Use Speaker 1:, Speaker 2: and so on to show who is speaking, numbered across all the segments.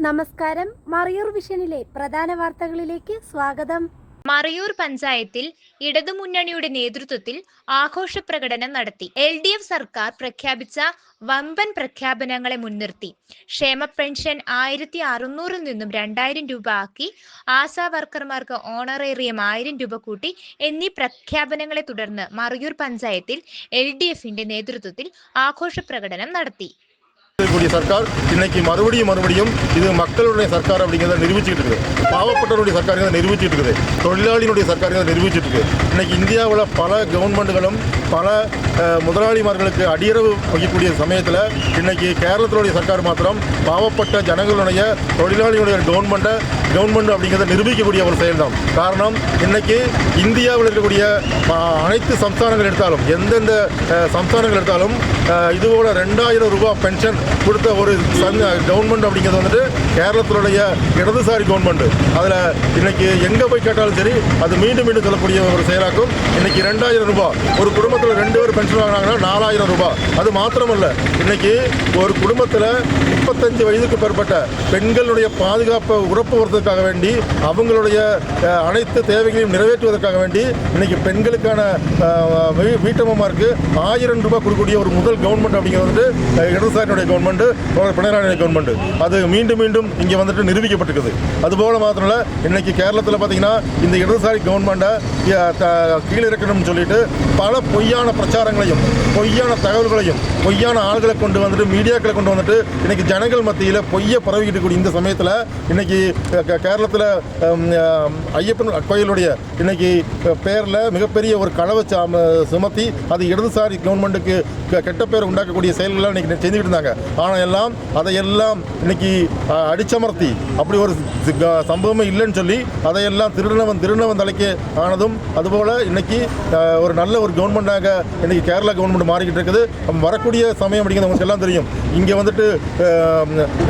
Speaker 1: നമസ്കാരം. മറയൂർ വിഷനിലെ പ്രധാന വാർത്തകളിലേക്ക് സ്വാഗതം.
Speaker 2: മറയൂർ പഞ്ചായത്തിൽ ഇടതുമുന്നണിയുടെ നേതൃത്വത്തിൽ ആഘോഷ പ്രകടനം നടത്തി. LDF സർക്കാർ പ്രഖ്യാപിച്ച വമ്പൻ പ്രഖ്യാപനങ്ങളെ മുൻനിർത്തി ക്ഷേമ പെൻഷൻ 1600 നിന്നും 2000 രൂപ ആക്കി, ആശാ വർക്കർമാർക്ക് ഓണറേറിയം 1000 രൂപ കൂട്ടി എന്നീ പ്രഖ്യാപനങ്ങളെ തുടർന്ന് മറയൂർ പഞ്ചായത്തിൽ LDFന്റെ നേതൃത്വത്തിൽ ആഘോഷ പ്രകടനം നടത്തി.
Speaker 3: சர்க்கார் இன்னைக்கு மறுபடியும் இது மக்களுடைய சர்க்கார் அப்படிங்கிறத நிரூபிச்சுட்டு இருக்குது. பாவப்பட்டவருடைய சர்க்கார் நிரூபிச்சுட்டு இருக்குது. தொழிலாளியினுடைய சர்க்கார் நிரூபிச்சுட்டு இருக்குது. இன்னைக்கு இந்தியாவில் பல கவர்மெண்ட்டுகளும் பல முதலாளிமார்களுக்கு அடியரவு வைக்கக்கூடிய சமயத்தில் இன்னைக்கு கேரளத்தினுடைய சர்க்கார் மாத்திரம் பாவப்பட்ட ஜனங்களுடைய தொழிலாளிகளுடைய கவர்மெண்ட் அப்படிங்கிறத நிரூபிக்கக்கூடிய ஒரு செயல்தான். காரணம், இன்னைக்கு இந்தியாவில் இருக்கக்கூடிய அனைத்து சம்ஸ்தானங்கள் எடுத்தாலும், எந்தெந்த சம்ஸ்தானங்கள் எடுத்தாலும் இதுபோல 2000 ரூபாய் பென்ஷன் கொடுத்த ஒரு கவர்மெண்ட் அப்படிங்கிறது வந்துட்டு கேரளத்தினுடைய இடதுசாரி கவர்மெண்ட். அதில் இன்னைக்கு எங்கே போய் கேட்டாலும் சரி அது மீண்டும் சொல்லக்கூடிய ஒரு செயலாக்கும். இன்னைக்கு 2000 ரூபாய், ஒரு குடும்பத்தில் 2 பேர் பென்ஷன் வாங்கினாங்கன்னா 4000 ரூபாய். அது மாத்திரமல்ல, இன்னைக்கு ஒரு குடும்பத்தில் 35 வயதுக்கு மேற்பட்ட பெண்களுடைய பாதுகாப்பை உறப்புவதற்காக வேண்டி, அவங்களுடைய அனைத்து தேவைகளையும் நிறைவேற்றுவதற்காக வேண்டி இன்னைக்கு பெண்களுக்கான வீட்டம்மாருக்கு 1000 ரூபாய் கொடுக்கக்கூடிய ஒரு முதல் கவர்மெண்ட் அப்படிங்கிறது வந்துட்டு இடதுசாரியினுடைய கவர்மெண்ட், பினராயி கவர்மெண்ட். அது மீண்டும் இங்கே வந்துட்டு நிரூபிக்கப்பட்டிருக்குது. அதுபோல மாத்திரம் இல்லை, இன்னைக்கு கேரளத்தில் பார்த்தீங்கன்னா இந்த இடதுசாரி கவர்மெண்ட்டை கீழே இறக்கணும்னு சொல்லிட்டு பல பொய்யான பிரச்சாரங்களையும் பொய்யான தகவல்களையும் பொய்யான ஆள்களை கொண்டு வந்துட்டு மீடியாக்களை கொண்டு வந்துட்டு இன்னைக்கு ஜனங்கள் மத்தியில் பொய்யை பரவிக்கிட்டு கூடிய இந்த சமயத்தில் இன்னைக்கு கேரளத்தில் ஐயப்பன் கோயிலுடைய இன்னைக்கு பேரில் மிகப்பெரிய ஒரு களவை சுமத்தி அது இடதுசாரி கவர்மெண்ட்டுக்கு கெட்ட பேர் உண்டாக்கக்கூடிய செயல்களை இன்னைக்கு செஞ்சுக்கிட்டு இருந்தாங்க. ஆனால் எல்லாம் அதையெல்லாம் இன்னைக்கு அடிச்சமர்த்தி அப்படி ஒரு சம்பவமே இல்லைன்னு சொல்லி அதையெல்லாம் திருநவன் தலைக்கு ஆனதும், அதுபோல் இன்னைக்கு ஒரு நல்ல ஒரு கவர்மெண்ட்டாக இன்னைக்கு கேரளா கவர்மெண்ட் மாறிக்கிட்டு இருக்குது. வரக்கூடிய சமயம் அப்படிங்கிறது உங்களுக்கு எல்லாம் தெரியும். இங்கே வந்துட்டு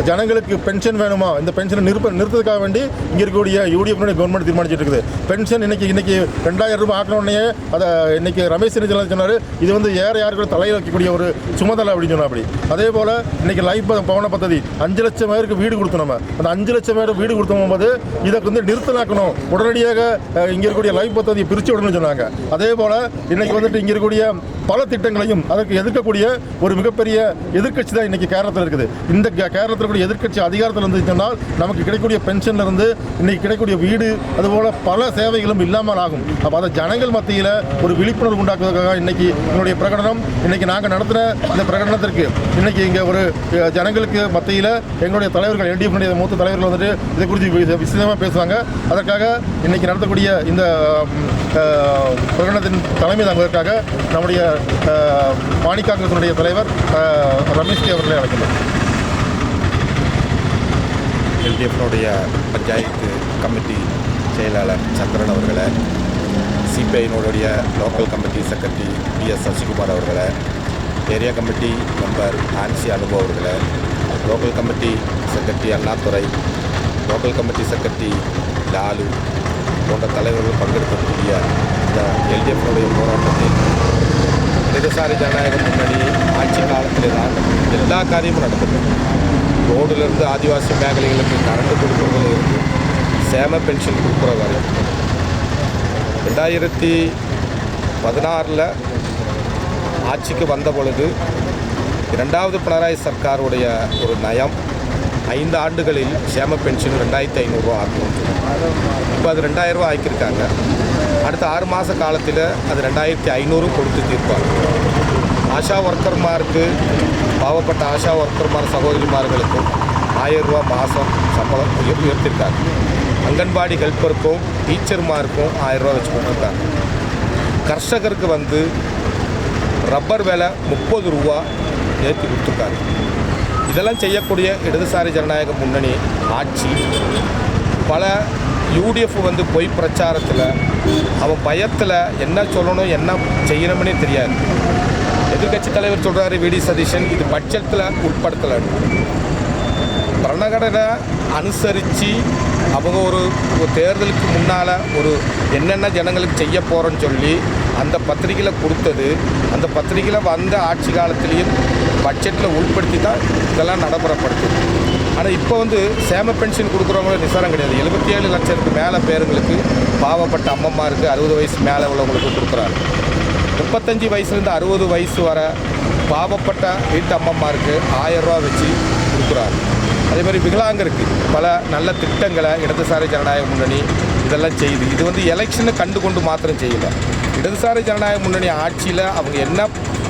Speaker 3: ஜனங்களுக்கு பென்ஷன் வேணுமா, இந்த பென்ஷனை நிறுத்ததுக்காக வேண்டி இங்கே இருக்கக்கூடிய UDF கவர்மெண்ட் தீர்மானிச்சுட்டு இருக்குது. பென்ஷன் இன்னைக்கு 2000 ரூபாய் ஆக்கணுன்னே அதை இன்னைக்கு ரமேஷ் சொன்னார், இது வந்து யாருக்கு தலையில் வைக்கக்கூடிய ஒரு சுமதலை அப்படின்னு சொன்னா. அப்படி அதே போல் இன்னைக்கு லைஃப் பவன பദ്ധதி 5 லட்சம் பேருக்கு வீடு கொடுத்தோம். நம்ம அந்த 5 லட்சம் பேருக்கு வீடு கொடுத்தோம் போது இதை வந்து நிறுத்தலாக்கணும், உடனடியாக இங்கே இருக்கக்கூடிய லைஃப் பദ്ധதியை பிரித்து விடணும்னு சொன்னாங்க. அதே போல் இன்னைக்கு வந்துட்டு இங்கே இருக்கக்கூடிய பல திட்டங்களையும் அதற்கு எதிர்க்கக்கூடிய ஒரு மிகப்பெரிய எதிர்க்கட்சி தான் இன்னைக்கு கேரளத்தில் இருக்குது. இந்த கேரளத்தில் கூடிய எதிர்க்கட்சி அதிகாரத்தில் இருந்து சொன்னால் நமக்கு கிடைக்கக்கூடிய பென்ஷன்ல இருந்து இன்னைக்கு கிடைக்கக்கூடிய வீடு அதுபோல பல சேவைகளும் இல்லாமல் ஆகும். அப்போ அதை ஜனங்கள் மத்தியில் ஒரு விழிப்புணர்வு உண்டாக்குவதற்காக இன்னைக்கு என்னுடைய பிரகடனம், இன்னைக்கு நாங்கள் நடத்துகிற இந்த பிரகடனத்திற்கு இன்னைக்கு இங்கே ஒரு ஜனங்களுக்கு மத்தியில் எங்களுடைய தலைவர்கள் LDF மூத்த தலைவர்கள் வந்துட்டு இதை குறித்து விசதமாக பேசுவாங்க. அதற்காக இன்னைக்கு நடத்தக்கூடிய இந்த பிரகடனத்தின் தலைமை தாங்குவதற்காக நம்முடைய மாணி காங்கிரசினுடைய தலைவர் ரமேஷ் அவர்களை அழைக்கின்றோம்.
Speaker 4: LDFனுடைய பஞ்சாயத்து கமிட்டி செயலாளர் சந்திரன் அவர்களை, CPIனுடைய local committee secretary PS Sasikumar அவர்களை, area committee member Ancy Anubhav அவர்களை, local committee secretary Annadurai, local committee secretary Lalu போன்ற தலைவர்கள் பங்கெடுக்கக்கூடிய இந்த LDFனுடைய போராட்டத்தில் இடதுசாரி ஜனநாயக முன்னணி ஆட்சி காலத்தில் தான் எல்லா காரியமும் நடந்தது. ரோடிலிருந்து ஆதிவாசி மேഖലகளுக்கு கரண்ட் கொடுக்குறதுல இருந்து சேம பென்ஷன் கொடுக்குற வரை 2016 ஆட்சிக்கு வந்த பொழுது 2வது பினராயி சர்க்காருடைய ஒரு நயம் 5 ஆண்டுகளில் சேம பென்ஷன் 2500 ரூபா ஆக்கணும். இப்போ அது 2000 ரூபா ஆக்கியிருக்காங்க. அடுத்த 6 மாத காலத்தில் அது 2500 கொடுத்து தீர்ப்பாங்க. ஆஷா ஒர்க்கர்மாருக்கு, பாவப்பட்ட ஆஷா ஒர்க்கர்மார் சகோதரிமார்களுக்கும் 1000 ரூபா மாதம் சம்பளம் உயர்த்திருக்காங்க. அங்கன்வாடி ஹெல்ப்பருக்கும் டீச்சர்மாருக்கும் 1000 ரூபா வச்சு கொடுத்துருக்காங்க. கர்ஷகருக்கு வந்து ரப்பர் விலை 30 ரூபா ஏற்றி கொடுத்துருக்காங்க. இதெல்லாம் செய்யக்கூடிய இடதுசாரி ஜனநாயக முன்னணி ஆட்சி பல UDF வந்து பொய் பிரச்சாரத்தில் அவன் பயத்தில் என்ன சொல்லணும் என்ன செய்யணும்னே தெரியாது. எதிர்கட்சி தலைவர் சொல்கிறாரு VD சதீஷன் இது பட்ஜெட்டில் உட்படுத்தலைன்னு. பிரணகடனை அனுசரித்து அவங்க ஒரு தேர்தலுக்கு முன்னால் ஒரு என்னென்ன ஜனங்களுக்கு செய்ய போகிறோன்னு சொல்லி அந்த பத்திரிகையில் கொடுத்தது, அந்த பத்திரிகையில் வந்த ஆட்சி காலத்திலையும் பட்ஜெட்டில் உட்படுத்தி தான் இதெல்லாம் நடைமுறைப்படுத்துது. ஆனால் இப்போ வந்து சேம பென்ஷன் கொடுக்குறவங்கள நிசாரம் கிடையாது. 77 லட்சத்துக்கு மேலே பேருங்களுக்கு பாவப்பட்ட அம்மம்மாருக்கு 60 வயசு மேலே உள்ளவங்களுக்கு கொடுக்குறாரு. 35 வயசுலேருந்து 60 வயசு வர பாவப்பட்ட வீட்டு அம்மம்மாருக்கு 1000 ரூபா வச்சு கொடுக்குறாரு. அதே மாதிரி விகலாங்கருக்கு பல நல்ல திட்டங்களை இடதுசாரி ஜனநாயக முன்னணி இதெல்லாம் செய்யுது. இது வந்து எலெக்ஷனை கண்டு கொண்டு மாத்திரம் செய்யலை. இடதுசாரி ஜனநாயக முன்னணி ஆட்சியில் அவங்க என்ன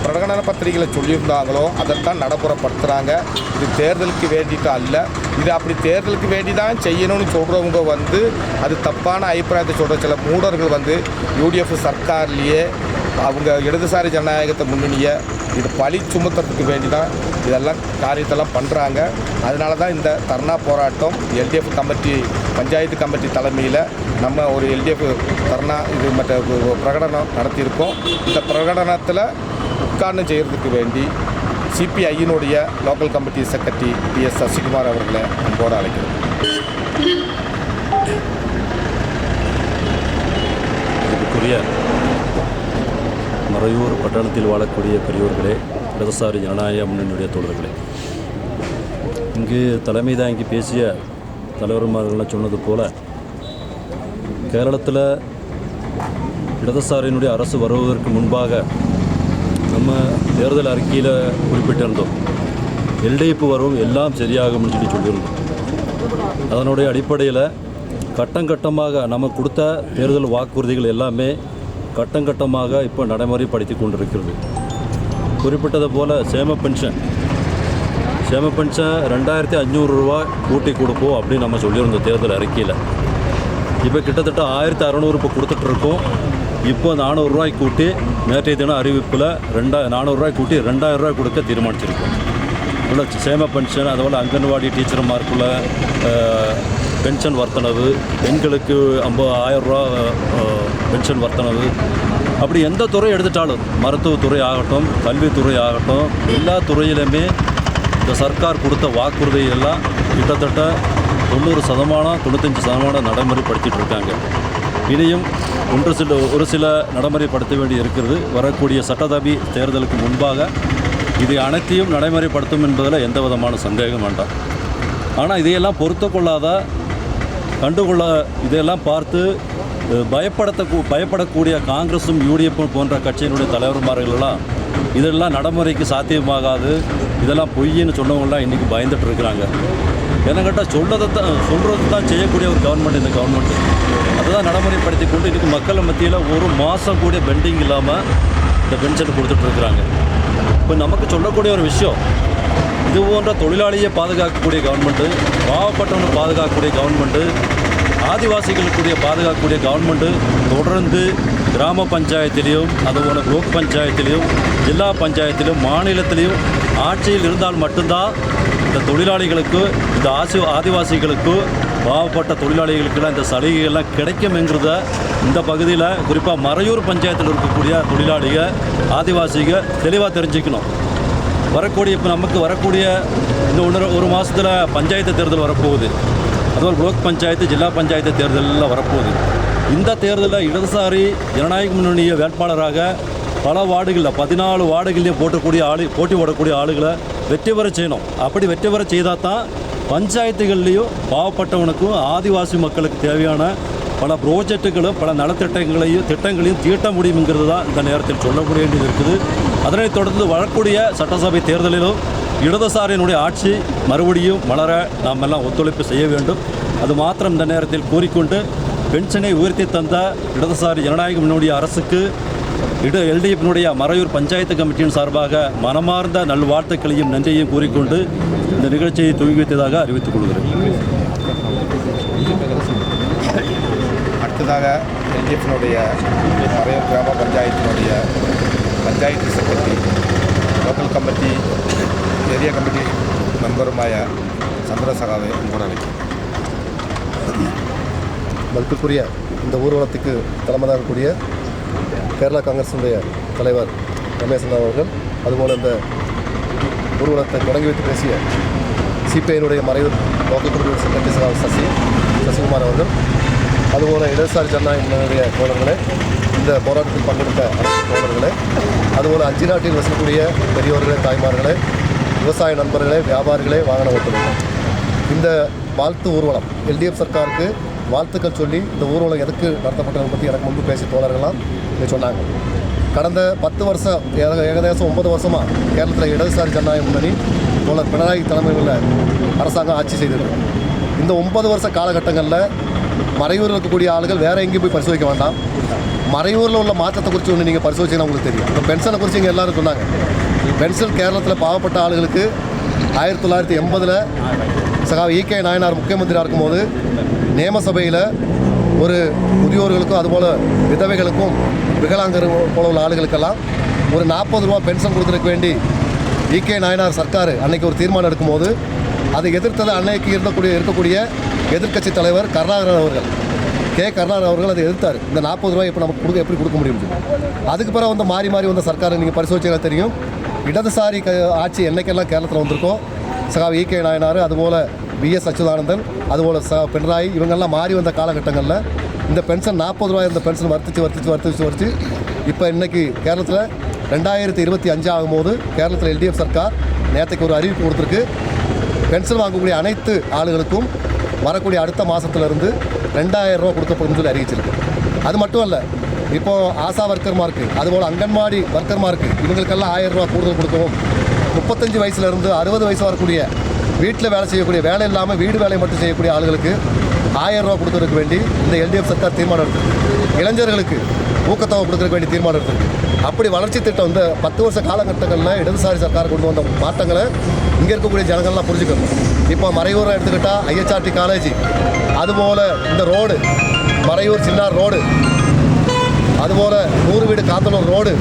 Speaker 4: பிரகடன பத்திரிகைகளை சொல்லியிருந்தாங்களோ அதைத்தான் நடைமுறைப்படுத்துகிறாங்க. இது தேர்தலுக்கு வேண்டிட்டு அல்ல. இது அப்படி தேர்தலுக்கு வேண்டி தான் செய்யணும்னு சொல்கிறவங்க வந்து அது தப்பான அபிப்பிராயத்தை சொல்கிற சில மூடர்கள் வந்து யூடிஎஃப் சர்க்கார்லேயே அவங்க இடதுசாரி ஜனநாயகத்தை முன்னணியை இது பழி சுமத்துறதுக்கு வேண்டி தான் இதெல்லாம் காரியத்தெல்லாம் பண்ணுறாங்க. அதனால தான் இந்த தர்ணா போராட்டம் எல்டிஎஃப் கமிட்டி பஞ்சாயத்து கமிட்டி தலைமையில் நம்ம ஒரு எல்டிஎஃப் தர்ணா இது மற்ற பிரகடனம் நடத்தியிருக்கோம். இந்த பிரகடனத்தில் உட்கார்ந்து செய்கிறதுக்கு வேண்டி சிபிஐயினுடைய local committee secretary PS Sasikumar அவர்களை அன்போடு அழைக்கிறோம்.
Speaker 5: இதுக்குரிய மறையூர் பட்டணத்தில் வாழக்கூடிய பெரியோர்களே, இடதுசாரி ஜனநாயக முன்னணியுடைய தோழர்களே, இங்கு தலைமை தாங்கி பேசிய தலைவர்மார்கள்லாம் சொன்னது போல் கேரளத்தில் இடதுசாரியினுடைய அரசு வருவதற்கு முன்பாக நம்ம தேர்தல் அறிக்கையில் குறிப்பிட்டிருந்தோம். எல்டிஎஃப் வரும் எல்லாம் சரியாகும்னு சொல்லியிருந்தோம். அதனுடைய அடிப்படையில் கட்டமாக நம்ம கொடுத்த தேர்தல் வாக்குறுதிகள் எல்லாமே கட்டமாக இப்போ நடைமுறைப்படுத்தி கொண்டிருக்கிறது. குறிப்பிட்டது போல் சேம பென்ஷன் 2500 ரூபா கூட்டி கொடுப்போம் அப்படின்னு நம்ம சொல்லியிருந்தோம் தேர்தல் அறிக்கையில். இப்போ கிட்டத்தட்ட 1600 இப்போ கொடுத்துட்ருக்கோம். இப்போ 400 ரூபாய்க்கு கூட்டி நேற்றைய தினம் அறிவிப்பில் 400 ரூபாய்க்கு கூட்டி 2000 ரூபாய் கொடுக்க தீர்மானிச்சிருக்கோம். உள்ள சேம பென்ஷன், அதுபோல் அங்கன்வாடி டீச்சர்மாருக்குள்ள பென்ஷன் வர்த்தனவு, பெண்களுக்கு 1000 ரூபா பென்ஷன் வர்த்தனவு, அப்படி எந்த துறை எடுத்துட்டாலும் மருத்துவத்துறை ஆகட்டும், கல்வித்துறை ஆகட்டும், எல்லா துறையிலுமே இந்த சர்க்கார் கொடுத்த வாக்குறுதி எல்லாம் கிட்டத்தட்ட 90% 95% நடைமுறைப்படுத்திகிட்டு இருக்காங்க. இனியும் ஒரு சில நடைமுறைப்படுத்த வேண்டி இருக்கிறது. வரக்கூடிய சட்டசபை தேர்தலுக்கு முன்பாக இது அனைத்தையும் நடைமுறைப்படுத்தும் என்பதில் எந்த விதமான சந்தேகம் வேண்டாம். ஆனால் இதையெல்லாம் பொறுத்து கொள்ளாத இதையெல்லாம் பார்த்து பயப்படக்கூடிய காங்கிரஸும் யூடிஎஃப்பும் போன்ற கட்சியினுடைய தலைவர்மார்களெல்லாம் இதெல்லாம் நடைமுறைக்கு சாத்தியமாகாது, இதெல்லாம் பொய்ன்னு சொன்னவங்களாம் இன்றைக்கி பயந்துட்டு இருக்கிறாங்க. என்ன கேட்டால் சொல்கிறது தான் செய்யக்கூடிய ஒரு கவர்மெண்ட் இந்த கவர்மெண்ட்டு. அதை தான் நடைமுறைப்படுத்தி கொண்டு இன்றைக்கி மக்கள் மத்தியில் ஒரு மாதம் கூட பெண்டிங் இல்லாமல் இந்த பென்ஷன் கொடுத்துட்ருக்குறாங்க. இப்போ நமக்கு சொல்லக்கூடிய ஒரு விஷயம், இது போன்ற தொழிலாளியை பாதுகாக்கக்கூடிய கவர்மெண்ட்டு, பாவப்பட்டவனை பாதுகாக்கக்கூடிய கவர்மெண்ட்டு, ஆதிவாசிகளுக்குரிய பாதுகாக்கக்கூடிய கவர்மெண்ட்டு தொடர்ந்து கிராம பஞ்சாயத்திலையும், அதுபோல் ப்ளோக் பஞ்சாயத்திலையும், ஜில்லா பஞ்சாயத்திலும், மாநிலத்திலையும் ஆட்சியில் இருந்தால் மட்டும்தான் இந்த தொழிலாளிகளுக்கு, இந்த ஆதிவாசிகளுக்கு, பாவப்பட்ட தொழிலாளிகளுக்கெல்லாம் இந்த சலுகைகள்லாம் கிடைக்கும்ங்கிறத இந்த பகுதியில் குறிப்பாக மறையூர் பஞ்சாயத்தில் இருக்கக்கூடிய தொழிலாளிகள், ஆதிவாசிகள் தெளிவாக தெரிஞ்சுக்கணும். இப்போ நமக்கு வரக்கூடிய இந்த ஒரு மாதத்தில் பஞ்சாயத்து தேர்தல் வரப்போகுது. அதுபோல் ப்ளோக் பஞ்சாயத்து, ஜில்லா பஞ்சாயத்து தேர்தலெல்லாம் வரப்போகுது. இந்த தேர்தலில் இடதுசாரி ஜனநாயக முன்னணிய வேட்பாளராக பல வார்டுகளில் 14 வார்டுகளையும் போட்டி போடக்கூடிய ஆளுகளை வெற்றி பெற செய்யணும். அப்படி வெற்றி பெற செய்தால் தான் பஞ்சாயத்துகள்லேயும் பாவப்பட்டவனுக்கும் ஆதிவாசி மக்களுக்கு தேவையான பல ப்ராஜெக்டுகளும் பல திட்டங்களையும் தீட்ட முடியுங்கிறது தான் இந்த நேரத்தில் சொல்ல வேண்டியது இருக்குது. அதனைத் தொடர்ந்து வரக்கூடிய சட்டசபை தேர்தலிலும் இடதுசாரியினுடைய ஆட்சி மறுபடியும் மலர நாம் எல்லாம் ஒத்துழைப்பு செய்ய வேண்டும். அது மாத்திரம் இந்த நேரத்தில் கூறிக்கொண்டு பென்ஷனை உயர்த்தி தந்த இடதுசாரி ஜனநாயக முன்னோடிய அரசுக்கு எல்டிஎஃபினுடைய மறையூர் பஞ்சாயத்து கமிட்டியின் சார்பாக மனமார்ந்த நல்வாழ்த்துக்களையும் நன்றியையும் கூறிக்கொண்டு இந்த நிகழ்ச்சியை துவங்கி வைத்ததாக அறிவித்துக் கொள்கிறேன்.
Speaker 4: அடுத்ததாக எல்டிஎஃபினுடைய மறையூர் கிராம பஞ்சாயத்தினுடைய panchayat secretary, local committee, area committee மெம்பருமாய சந்திரசகாவை அன்போடு
Speaker 6: மதிப்புக்குரிய இந்த ஊர்வலத்துக்கு தலைமை தாங்கக்கூடிய கேரளா காங்கிரஸினுடைய தலைவர் ரமேசன் அவர்கள், அதுபோல் இந்த ஊர்வலத்தை தொடங்கி வைத்து பேசிய சிபிஐனுடைய Marayur local committee secretary Sasikumar அவர்கள், அதுபோல் இடதுசாரி ஜனநாயக தோழர்களே, இந்த போராட்டத்தில் பங்கெடுத்த அரசு தோழர்களே, அதுபோல் அஞ்சு நாட்டில் வசிக்கக்கூடிய பெரியோர்களே, தாய்மார்களே, விவசாய நண்பர்களே, வியாபாரிகளே, வாகன ஓட்டுநர்களே, இந்த வாழ்த்து ஊர்வலம் எல்டிஎஃப் சர்க்காருக்கு வாழ்த்துக்கள் சொல்லி இந்த ஊர்வலம் எதுக்கு நடத்தப்பட்டதை பற்றி எனக்கு முன்பு பேசி தோழர்கள்லாம் இதை சொன்னாங்க. கடந்த 10 வருஷம் ஏகதேசம் 9 வருஷமாக கேரளத்தில் இடதுசாரி ஜனநாயக முன்னணி தோழர் பினராயி தலைமையில் அரசாங்கம் ஆட்சி செய்திருக்கு. இந்த 9 வருஷ காலகட்டங்களில் மறையூரில் இருக்கக்கூடிய ஆளுகள் வேறு எங்கேயும் போய் பரிசோதிக்க வேண்டாம். மறையூரில் உள்ள மாற்றத்தை குறித்து ஒன்று நீங்கள் பரிசோதிச்சிங்கன்னா உங்களுக்கு தெரியும். இப்போ பென்ஷனை குறித்து இங்கே எல்லோரும் சொன்னாங்க. பென்ஷன் கேரளத்தில் பாவப்பட்ட ஆளுகளுக்கு 1980 சகா ஈகே நாயனார் முக்கியமந்திரியாக இருக்கும்போது நியமசபையில் ஒரு முதியோர்களுக்கும் அதுபோல் விதவைகளுக்கும் விகலாங்கர் போல உள்ள ஆளுகளுக்கெல்லாம் ஒரு 40 ரூபா பென்ஷன் கொடுக்குறதுக்கு வேண்டி ஈகே நாயனார் சர்க்கார் அன்னைக்கு ஒரு தீர்மானம் எடுக்கும்போது அதை எதிர்த்தது அன்னைக்கு இருக்கக்கூடிய எதிர்க்கட்சி தலைவர் கருணாகரன் அவர்கள், கருணாகரன் அவர்கள் அதை எதிர்த்தார். இந்த 40 ரூபாய் இப்போ நமக்கு எப்படி கொடுக்க முடியும்? அதுக்கு பிறகு வந்து மாறி வந்த சர்க்காரை நீங்கள் பரிசோதிச்சா தெரியும். இடதுசாரி ஆட்சி என்னைக்கெல்லாம் கேரளத்தில் வந்திருக்கோ சகா ஈகே நாயனார் அதுபோல் பிஎஸ் அச்சுதானந்தன் அதுபோல் பினராயி இவங்கெல்லாம் மாறி வந்த காலகட்டங்களில் இந்த பென்ஷன் 40 ரூபாய் இந்த பென்ஷன் வர்த்திச்சு இப்போ இன்றைக்கி கேரளத்தில் 2025 ஆகும்போது கேரளத்தில் எல்டிஎஃப் சர்க்கார் நேற்றுக்கு ஒரு அறிவிப்பு கொடுத்துருக்கு. பென்ஷன் வாங்கக்கூடிய அனைத்து ஆளுகளுக்கும் வரக்கூடிய அடுத்த மாதத்துலேருந்து 2000 ரூபா கொடுக்கப்படும் சொல்லி அறிவிச்சிருக்கு. அது மட்டும் இல்லை, இப்போது ஆசா ஒர்க்கர்மாருக்கு அதுபோல் அங்கன்வாடி ஒர்க்கர்மாருக்கு இவங்களுக்கெல்லாம் 1000 ரூபா கூடுதல் கொடுக்கவும் 35 வயசுலேருந்து 60 வயசு வரக்கூடிய வீட்டில் வேலை செய்யக்கூடிய வேலை இல்லாமல் வீடு வேலை மட்டும் செய்யக்கூடிய ஆளுகளுக்கு 1000 ரூபா கொடுக்கறதுக்கு வேண்டி இந்த எல்டிஎஃப் சர்க்கார் தீர்மானம் எடுத்திருக்கு. இளைஞர்களுக்கு ஊக்கத்தொகை கொடுக்கறதுக்கு வேண்டி தீர்மானம் எடுத்திருக்கு. அப்படி வளர்ச்சி திட்டம் இந்த 10 வருஷ காலகட்டங்களில் இடதுசாரி சர்க்கார் கொண்டு வந்த மாற்றங்களை இங்கே இருக்கக்கூடிய ஜனங்கள்லாம் புரிஞ்சுக்கணும். இப்போ மறையூரை எடுத்துக்கிட்டால் ஐஎச்ஆர்டி காலேஜ், அதுபோல் இந்த ரோடு மறையூர் சின்னார் ரோடு, அதுபோல் 100 வீடு காந்தலூர் ரோடு,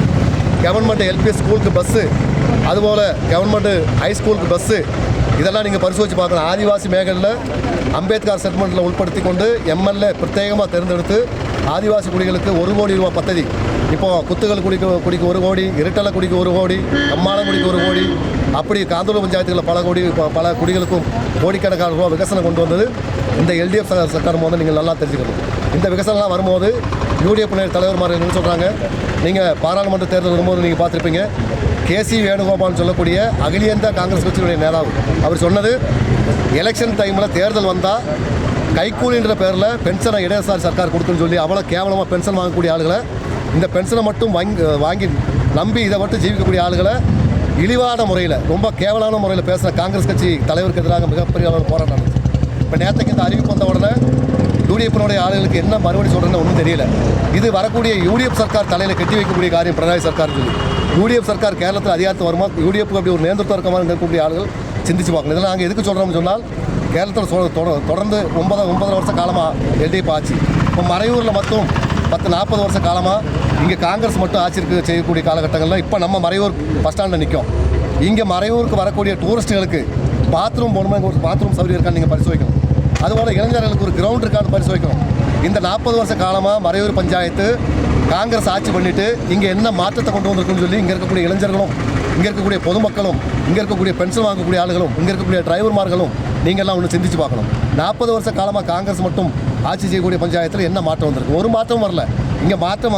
Speaker 6: கவர்மெண்ட் எல்பிஎஸ் ஸ்கூலுக்கு பஸ்ஸு, அதுபோல் கவர்மெண்ட் ஹை ஸ்கூலுக்கு பஸ்ஸு, இதெல்லாம் நீங்கள் பரிசோதித்து பார்க்கணும். ஆதிவாசி மேகலில் அம்பேத்கர் செட்டில்மெண்ட்டில் உட்படுத்தி கொண்டு எம்எல்ஏ பிரத்யேகமாக தேர்ந்தெடுத்து ஆதிவாசி குடிகளுக்கு 1 கோடி ரூபா பദ്ധதி, இப்போது குத்துகள் குடிக்கு 1 கோடி, இருட்டலை குடிக்கு 1 கோடி, கம்மாளம் குடிக்கு 1 கோடி, அப்படி காந்தூர் பஞ்சாயத்துகளில் பல குடிகளுக்கும் கோடிக்கணக்கான ரூபா விகசனம் கொண்டு வந்தது இந்த எல்டிஎஃப் சர்க்கார் போது நீங்கள் நல்லா தெரிஞ்சுக்கணும். இந்த விகசனம்லாம் வரும்போது யூடிஎஃப் தலைவர்மார்கள் என்ன சொல்கிறாங்க, நீங்கள் பாராளுமன்ற தேர்தல் வரும்போது நீங்கள் பார்த்துருப்பீங்க, கேசி வேணுகோபால்னு சொல்லக்கூடிய அகில இந்திய காங்கிரஸ் கட்சியுடைய நேதாவு அவர் சொன்னது, எலெக்ஷன் டைமில் தேர்தல் வந்தால் கைக்கூலின்ற பேரில் பென்ஷனை இடதுசாரி சர்க்கார் கொடுக்குன்னு சொல்லி அவ்வளோ கேவலமாக பென்ஷன் வாங்கக்கூடிய ஆளுகளை, இந்த பென்ஷனை மட்டும் வாங்கி நம்பி இதை மட்டும் ஜீவிக்கக்கூடிய ஆளுகளை இழிவான முறையில் ரொம்ப கேவலான முறையில் பேசுகிற காங்கிரஸ் கட்சி தலைவருக்கு எதிராக மிகப்பெரிய அளவில் போராட்டம் நடந்துச்சு. இப்போ நேற்றுக்கு இந்த அறிவிப்பு வந்த உடனே யூடிஎஃப்னுடைய ஆளுகளுக்கு என்ன மறுபடி சொல்கிறேன்னு ஒன்றும் தெரியல. இது வரக்கூடிய யூடிஎஃப் சர்க்கார் தலையில் கட்டி வைக்கக்கூடிய காரியம் பினராயி சர்க்கார் சொல்லி யூடிஎஃப் சர்க்கார் கேரளத்தில் அதிகாரத்து வருமா, யூடிஎஃப்க்கு அப்படி ஒரு நேர்ந்தம் இருக்க மாதிரி இருக்கக்கூடிய ஆளுகள் சிந்திச்சு பார்க்கணும். இதெல்லாம் நாங்கள் எதுக்கு சொல்கிறோம்னு சொன்னால், கேரளத்தில் தொடர்ந்து 9 வருஷ காலமாக எல்டிஎஃப் ஆட்சி, இப்போ மறையூரில் மட்டும் 40 வருஷ காலமாக இங்கே காங்கிரஸ் மட்டும் ஆட்சி செய்யக்கூடிய காலகட்டங்களில் இப்போ நம்ம மறையூர் பஸ் ஸ்டாண்டில் நிற்கும். இங்கே மறையூருக்கு வரக்கூடிய டூரிஸ்ட்டுகளுக்கு பாத்ரூம் போகணுமா, இங்கே ஒரு பாத்ரூம் சௌகரியம் இருக்கான்னு நீங்கள் பரிசோதிக்கணும். அதுபோல் இளைஞர்களுக்கு ஒரு கிரவுண்ட் இருக்கான்னு பரிசோதிக்கணும். இந்த 40 வருஷ காலமாக மறையூர் பஞ்சாயத்து காங்கிரஸ் ஆட்சி பண்ணிவிட்டு இங்கே என்ன மாற்றத்தை கொண்டு வந்திருக்குன்னு சொல்லி இங்கே இருக்கக்கூடிய இளைஞர்களும், இங்கே இருக்கக்கூடிய பொதுமக்களும், இங்கே இருக்கக்கூடிய பென்ஷன் வாங்கக்கூடிய ஆளுகளும், இங்கே இருக்கக்கூடிய டிரைவர்மார்களும் நீங்கள்லாம் ஒன்று சிந்திச்சு பார்க்கணும். 40 வருஷ காலமாக காங்கிரஸ் மட்டும் ஆட்சி செய்யக்கூடிய பஞ்சாயத்தில் என்ன மாற்றம் வந்திருக்கு? ஒரு மாற்றம் வரல. இங்கே மாற்றம்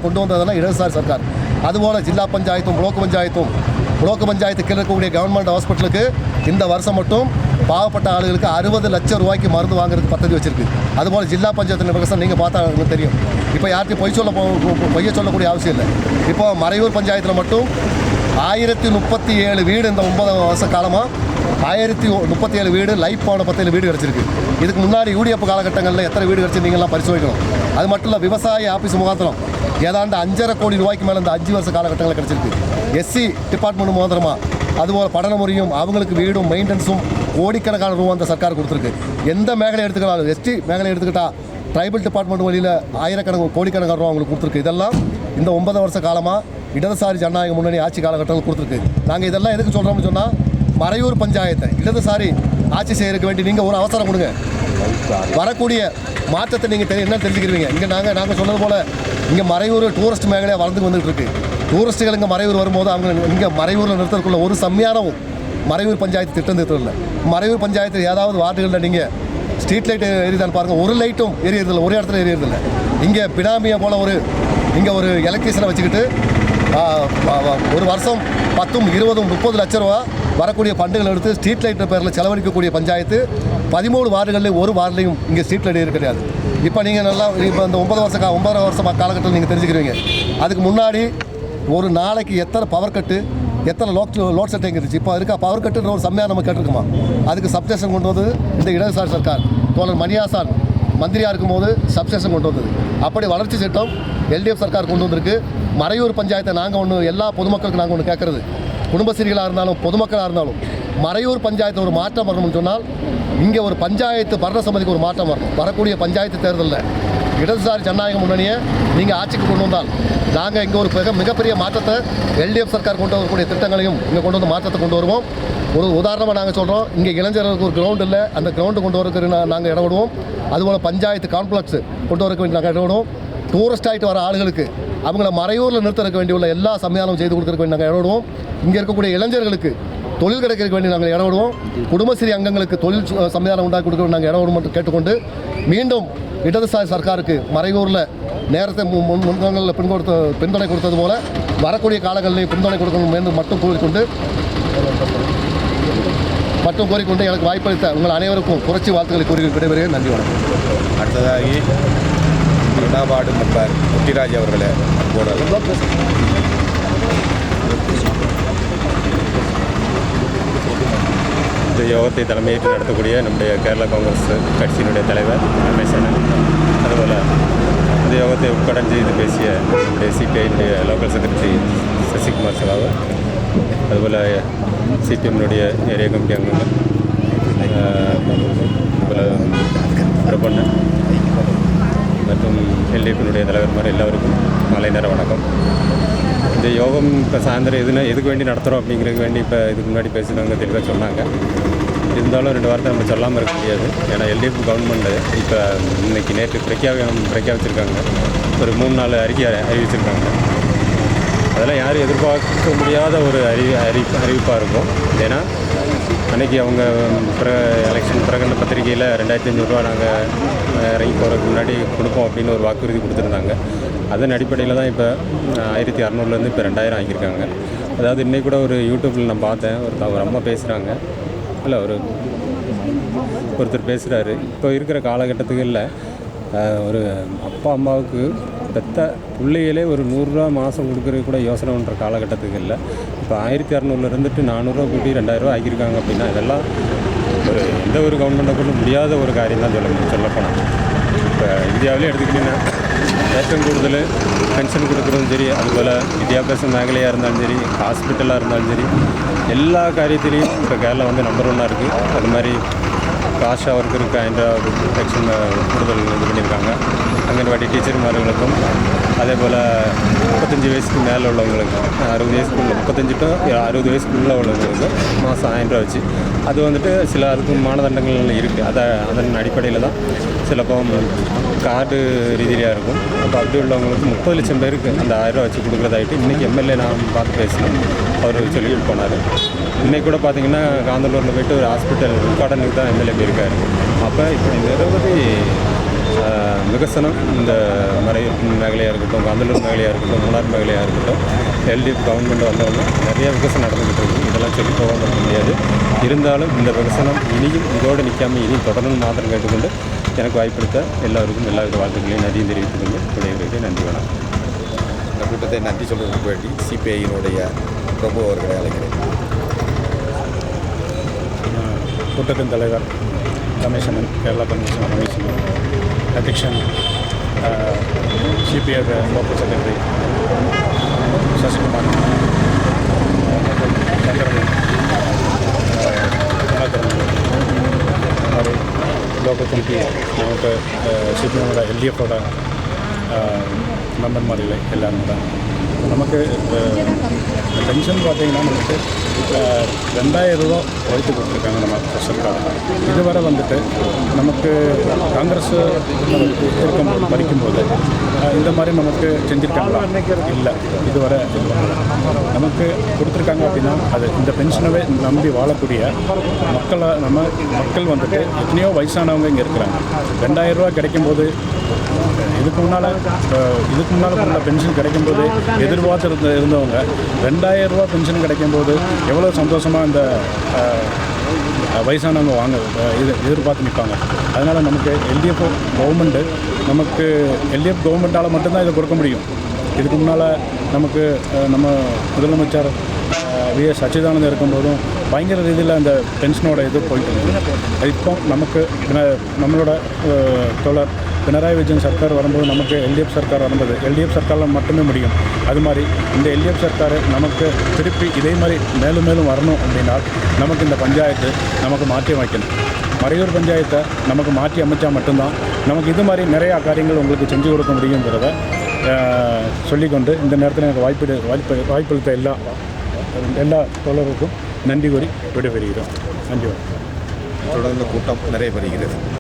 Speaker 6: கொண்டு வந்ததெல்லாம் இடதுசாரி சர்க்கார். அதுபோல் ஜில்லா பஞ்சாயத்தும் புளோக்கு பஞ்சாயத்து கீழே இருக்கக்கூடிய கவர்மெண்ட் ஹாஸ்பிட்டலுக்கு இந்த வருஷம் மட்டும் பாவப்பட்ட ஆளுகளுக்கு 60 லட்சம் ரூபாய்க்கு மருந்து வாங்குறதுக்கு பദ്ധதி வச்சிருக்கு. அதுபோல் ஜில்லா பஞ்சாயத்து விவசாயம் நீங்கள் பார்த்தா உங்களுக்கு தெரியும். இப்போ யார்ட்டையும் பொய்ய சொல்லக்கூடிய அவசியம் இல்லை. இப்போ மறையூர் பஞ்சாயத்தில் மட்டும் 1037 வீடு இந்த 9 வருஷ காலமாக 1037 வீடு லைஃப் போன 10 வீடு கிடச்சிருக்கு. இதுக்கு முன்னாடி யூடிஎஃப் காலகட்டங்களில் எத்தனை வீடு கிடச்சி நீங்கள்லாம் பரிசோதிக்கணும். அது மட்டும் இல்லை, விவசாய ஆஃபீஸ் முகாந்திரம் ஏதாண்டு 5.5 கோடி ரூபாய்க்கு மேலே இந்த 5 வருஷ காலகட்டங்களில் கிடச்சிருக்கு. எஸ்சி டிபார்ட்மெண்ட் முகாந்திரமாக அதுபோல் படின முறையும் அவங்களுக்கு வீடும் மெயின்டெனன்ஸும் கோடிக்கணக்கான ரூபா அந்த சர்க்கார் கொடுத்துருக்கு. எந்த மேகலை எடுத்துக்கிட்டாலும், எஸ்டி மேகலை எடுத்துக்கிட்டால் ட்ரைபல் டிபார்ட்மெண்ட் வழியில் கோடிக்கணக்கான ரூபா அவங்களுக்கு கொடுத்துருக்கு. இதெல்லாம் இந்த 9 வருஷ காலமாக இடதுசாரி ஜனநாயக முன்னணி ஆட்சி காலகட்டத்தில் கொடுத்துருக்கு. நாங்கள் இதெல்லாம் எதுக்கு சொல்கிறோம்னு சொன்னால், மறையூர் பஞ்சாயத்தை இடதுசாரி ஆட்சி செய்யறதுக்கு வேண்டி நீங்கள் ஒரு அவசரம் கொடுங்க. வரக்கூடிய மாற்றத்தை நீங்கள் என்ன தெரிஞ்சுக்கிறீங்க. இங்கே நாங்கள் சொன்னது போல் இங்கே மறையூர் டூரிஸ்ட் மேகலையாக வளர்ந்து வந்துட்டு இருக்கு. டூரிஸ்ட்டுகள் இங்கே மறையூர் வரும்போது அவங்க இங்கே மறையூரில் நிறுத்தக்குள்ள ஒரு செம்மையானவும் மறையூர் பஞ்சாயத்து திட்டம் இல்லை. மறையூர் பஞ்சாயத்து ஏதாவது வார்டுகளில் நீங்கள் ஸ்ட்ரீட் லைட் எரியுதான்னு பாருங்கள், ஒரு லைட்டும் எரியறதில்லை, ஒரு இடத்துல எரியறதில்லை. இங்கே பினாமியை போல் இங்கே ஒரு எலக்ட்ரிஷனை வச்சுக்கிட்டு ஒரு வருஷம் 10, 20, 30 லட்ச ரூபா வரக்கூடிய ஃபண்டுகள் எடுத்து ஸ்ட்ரீட் லைட் பேரில் செலவழிக்கக்கூடிய பஞ்சாயத்து 13 வார்டுகளில் ஒரு வார்டுலையும் இங்கே ஸ்ட்ரீட் லைட் கிடையாது. இப்போ நீங்கள் நல்லா இப்போ இந்த 9 வருஷம் காலகட்டத்தில் நீங்கள் தெரிஞ்சுக்கிறீங்க. அதுக்கு முன்னாடி ஒரு நாளைக்கு எத்தனை பவர் கட்டு, எத்தனை லோட் செட்டிங் இருந்துச்சு. இப்போ இருக்க பவர் கட்டுன்ற ஒரு செம்மையாக நம்ம கேட்டிருக்குமா. அதுக்கு சப்ஸ்டேஷன் கொண்டு வந்து இந்த இடதுசாரி சர்க்கார் தோழர் மணியாசான் மந்திரியாக இருக்கும்போது சப்ஸ்டேஷன் கொண்டு வந்தது. அப்படி வளர்ச்சி திட்டம் எல்டிஎஃப் சர்க்கார் கொண்டு வந்திருக்கு. மறையூர் பஞ்சாயத்தை நாங்கள் ஒன்று எல்லா பொதுமக்களுக்கு நாங்கள் ஒன்று கேட்குறது, குடும்பஸ்ரீகளாக இருந்தாலும் பொதுமக்களாக இருந்தாலும் மறையூர் பஞ்சாயத்து ஒரு மாற்றம் வரணும்னு சொன்னால் இங்கே ஒரு பஞ்சாயத்து பரண சமிதிக்கு ஒரு மாற்றம் வரணும். வரக்கூடிய பஞ்சாயத்து தேர்தலில் இடதுசாரி ஜனநாயக முன்னணியை நீங்கள் ஆட்சிக்கு கொண்டு வந்தால் நாங்கள் இங்கே ஒரு மிகப்பெரிய மாற்றத்தை எல்டிஎஃப் சர்க்கார் கொண்டு வரக்கூடிய திட்டங்களையும் இங்கே கொண்டு வந்து மாற்றத்தை கொண்டு வருவோம். ஒரு உதாரணமாக நாங்கள் சொல்கிறோம், இங்கே இளைஞர்களுக்கு ஒரு கிரவுண்ட் இல்லை, அந்த கிரவுண்டு கொண்டு வரக்கு நாங்கள் இடம் விடுவோம். அதுபோல் பஞ்சாயத்து காம்ப்ளெக்ஸ் கொண்டு வரக்கு வேண்டிய நாங்கள் இடம் விடுவோம். டூரிஸ்ட் ஆகிட்டு வர ஆளுகளுக்கு அவங்கள மறையூரில் நிறுத்திருக்க வேண்டிய உள்ள எல்லா சம்மேளனம் செய்து கொடுத்துருக்க வேண்டிய நாங்கள் இடம் விடுவோம். இங்கே இருக்கக்கூடிய இளைஞர்களுக்கு தொழில் கிடைக்கிறதுக்கு வேண்டி நாங்கள் இடம் விடுவோம். குடும்பஸ்ரீ அங்கங்களுக்கு தொழில் சம்மேளனம் உண்டாக்கி கொடுக்க நாங்கள் இடம் விடுவோம் என்று கேட்டுக்கொண்டு மீண்டும் இடதுசாரி சர்க்காருக்கு மறையூரில் நேரத்தை முன்காலங்களில் பின்துணை கொடுத்தது போல வரக்கூடிய காலங்களில் பின்துணை கொடுக்கணும் என்று மட்டும் கோரிக்கொண்டு எனக்கு வாய்ப்பளித்த உங்கள் அனைவருக்கும் புரட்சி வாழ்த்துக்களை கூறி விடைபெறுகிறேன். நன்றி, வணக்கம்.
Speaker 4: அடுத்ததாகி 2ஆம் வார்டு மெம்பர் குட்டிராஜ் அவர்களை
Speaker 7: இந்த யோகத்தை தலைமையேற்று நடத்தக்கூடிய நம்முடைய கேரளா காங்கிரஸ் கட்சியினுடைய தலைவர் ரமேசனன், அதுபோல் இந்த யோகத்தை உட்கடன் செய்து பேசிய நம்முடைய சிபிஐனுடைய லோக்கல் செக்ரட்டரி சசிகுமார் சகாவு, அதுபோல் சிபிஎம்னுடைய ஏரியா கமிட்டி அங்கங்கள், அதுபோல் பிரபண்ணன் மற்றும் எல்டிஎஃபினுடைய தலைவர்மார் எல்லோருக்கும் மாலை நேர வணக்கம். இந்த யோகம் இப்போ சாயந்தரம் எதுக்கு வேண்டி நடத்துகிறோம் அப்படிங்கிறதுக்கு வேண்டி இப்போ இதுக்கு முன்னாடி பேசுகிறவங்க தெளிவாக சொன்னாங்க. இருந்தாலும் 2 வாரத்தை நம்ம சொல்லாமல் இருக்க முடியாது. ஏன்னா எல்டிஎஃப் கவர்மெண்ட்டு இப்போ நேற்று பிரഖ്യാപിச்சிருக்காங்க. ஒரு 3-4 அறிவிச்சிருக்காங்க. அதெல்லாம் யாரும் எதிர்பார்க்க முடியாத ஒரு அறிவிப்பாக இருக்கும். ஏன்னா அன்றைக்கி அவங்க எலெக்ஷன் பிரகடன பத்திரிகையில் 2500 ரூபா நாங்கள் இறங்கி போகிறதுக்கு முன்னாடி கொடுப்போம் அப்படின்னு ஒரு வாக்குறுதி கொடுத்துருந்தாங்க. அதன் அடிப்படையில் தான் இப்போ 1600 இப்போ 2000 ஆக்கியிருக்காங்க. அதாவது இன்றைக்கி கூட ஒரு யூடியூப்பில் நான் பார்த்தேன், ஒரு அம்மா பேசுகிறாங்க, இல்லை ஒருத்தர் பேசுகிறாரு, இப்போ இருக்கிற காலகட்டத்துகளில் ஒரு அப்பா அம்மாவுக்கு பெத்த பிள்ளைகளே ஒரு 100 ரூபா மாதம் கொடுக்குறது கூட யோசனை பண்ணுற காலகட்டத்துக்கு இப்போ 1600 இருந்துட்டு 400 ரூபா கூட்டி 2000 ரூபா ஆக்கியிருக்காங்க அப்படின்னா இதெல்லாம் எந்த ஒரு கவர்மெண்ட்டை கொண்டு முடியாத ஒரு காரியம் தான் சொல்லப்போனால். இப்போ இந்தியாவிலே எடுத்துக்கிட்டிங்கன்னா ரேஷன் கூடுதல், பென்ஷன் கொடுக்குறதும் சரி, அதுபோல் வித்யாபியாச மேഖലயாக இருந்தாலும் சரி, ஹாஸ்பிட்டலாக இருந்தாலும் சரி, எல்லா காரியத்திலையும் இப்போ கேரளா நம்பர் 1 இருக்குது. அது மாதிரி ஆஷா ஒர்க்கருக்கு 5000 பென்ஷன் கூடுதல் இது பண்ணியிருக்காங்க. அங்கன்வாடி டீச்சர்மார்களுக்கும் அதேபோல் 35 வயசுக்கு மேலே உள்ளவங்களுக்கு, 60 வயசுக்குள்ள 35 to 60 வயசுக்குள்ளே உள்ளவங்களுக்கு மாதம் 1000 ரூபா வச்சு அது சில அதுக்கு மானதண்டங்கள் இருக்குது. அதன் அடிப்படையில் தான் சிலப்போ கார்டு ரீதியாக இருக்கும். அப்போ அப்படி உள்ளவங்களுக்கு 30 லட்சம் பேருக்கு அந்த 1000 ரூபா வச்சு கொடுக்குறதாயிட்டு இன்றைக்கி எம்எல்ஏ நான் பார்த்து பேசினேன், அவர் சொல்லிட்டு போனார். இன்றைக்கி கூட பார்த்திங்கன்னா காந்தலூரில் போய்ட்டு ஒரு ஹாஸ்பிட்டல் உட்காடனுக்கு தான் எம்எல்ஏ போயிருக்காரு. அப்போ இப்படி நிரவதி விகசனம் இந்த மறையூர் மேഖലயாக இருக்கட்டும், காந்தலூர் மேഖലயாக இருக்கட்டும், மூணார் மேഖലயாக இருக்கட்டும், எல்டிஎஃப் கவர்மெண்ட் வந்தவொடனே நிறைய விகசனம் நடந்துக்கிட்டு இருக்குது. இதெல்லாம் சொல்லி போகாமல் இருக்க முடியாது. இருந்தாலும் இந்த விகசனம் இனியும் இதோடு நிற்காமல் இனியும் தொடரணும் மாத்திரம் கேட்டுக்கொண்டு எனக்கு வாய்ப்பளித்த எல்லாருக்கும் எல்லாவித வாழ்த்துக்களையும் நன்றியும் தெரிவித்துக் கொண்டு விடைபெறுகிறேன். நன்றி, வணக்கம்.
Speaker 4: இந்த கூட்டத்தை நன்றி சொல்வதற்கு வேண்டி சிபிஐயினுடைய பிரபு அவர்களை அழைக்கிறேன்.
Speaker 8: கூட்டத்தின் தலைவர் ரமேசனன், கேரளா கமிஷன் ரமேசனன், அத்தியக்ஷன் CPI local secretary Sasikumar, Chandran और लोकल कमिटी നമുക്ക് സിപിഎമ്മയുടെ എൽഡിഎഫോടെ മെമ്പർമാരില്ലേ എല്ലാം കൂടെ നമുക്ക് പെൻഷൻ பார்த்தீங்கன்னா நமக்கு 2000 ரூபா உழைத்து கொடுத்துருக்காங்க நம்ம சர்க்கார். இதுவரை நமக்கு காங்கிரஸ் படிக்கும்போது இந்த மாதிரி நமக்கு செஞ்சுருக்காங்களா? இல்லை, இதுவரை நமக்கு கொடுத்துருக்காங்க. அப்படின்னா அது இந்த பென்ஷனவே நம்பி வாழக்கூடிய மக்கள் எத்தனையோ வயசானவங்க இங்கே இருக்கிறாங்க. 2000 ரூபா கிடைக்கும்போது இதுக்கு முன்னால் உள்ள பென்ஷன் கிடைக்கும்போது எதிர்பார்த்து இருந்தவங்க 2000 ரூபா பென்ஷன் கிடைக்கும்போது எவ்வளோ சந்தோஷமாக இந்த வயசானவங்க எதிர்பார்த்து நிற்பாங்க. அதனால் நமக்கு எல்டிஎஃப் கவர்மெண்ட்டு நமக்கு எல்டிஎஃப் கவர்மெண்ட்டால் மட்டும்தான் இதை கொடுக்க முடியும். இதுக்கு முன்னால் நமக்கு நம்ம முதலமைச்சர் விஎஸ் அச்சுதானந்தம் இருக்கும்போதும் பயங்கர ரீதியில் அந்த பென்ஷனோட இது போயிட்டு இருந்தது. இப்போ நமக்கு நம்மளோட தோழர் பினராயி விஜயன் சர்க்கார் வரும்போது நமக்கு எல்டிஎஃப் சர்க்கார் வரும்போது எல்டிஎஃப் சர்க்காரில் மட்டுமே முடியும். அது மாதிரி இந்த எல்டிஎஃப் சர்க்கார் நமக்கு திருப்பி இதே மாதிரி மேலும் மேலும் வரணும் அப்படின்னா நமக்கு இந்த பஞ்சாயத்து நமக்கு மாற்றி அமைக்கணும். மறையூர் பஞ்சாயத்தை நமக்கு மாற்றி அமைச்சா மட்டும்தான் நமக்கு இது மாதிரி நிறையா காரியங்கள் உங்களுக்கு செஞ்சு கொடுக்க முடியுங்கிறத சொல்லிக்கொண்டு இந்த நேரத்தில் எனக்கு வாய்ப்பளித்த எல்லா தோழருக்கும் நன்றி கூறி விடைபெறுகிறோம். நன்றி.
Speaker 4: தொடர்ந்து கூட்டம் நிறைவேறுகிறது.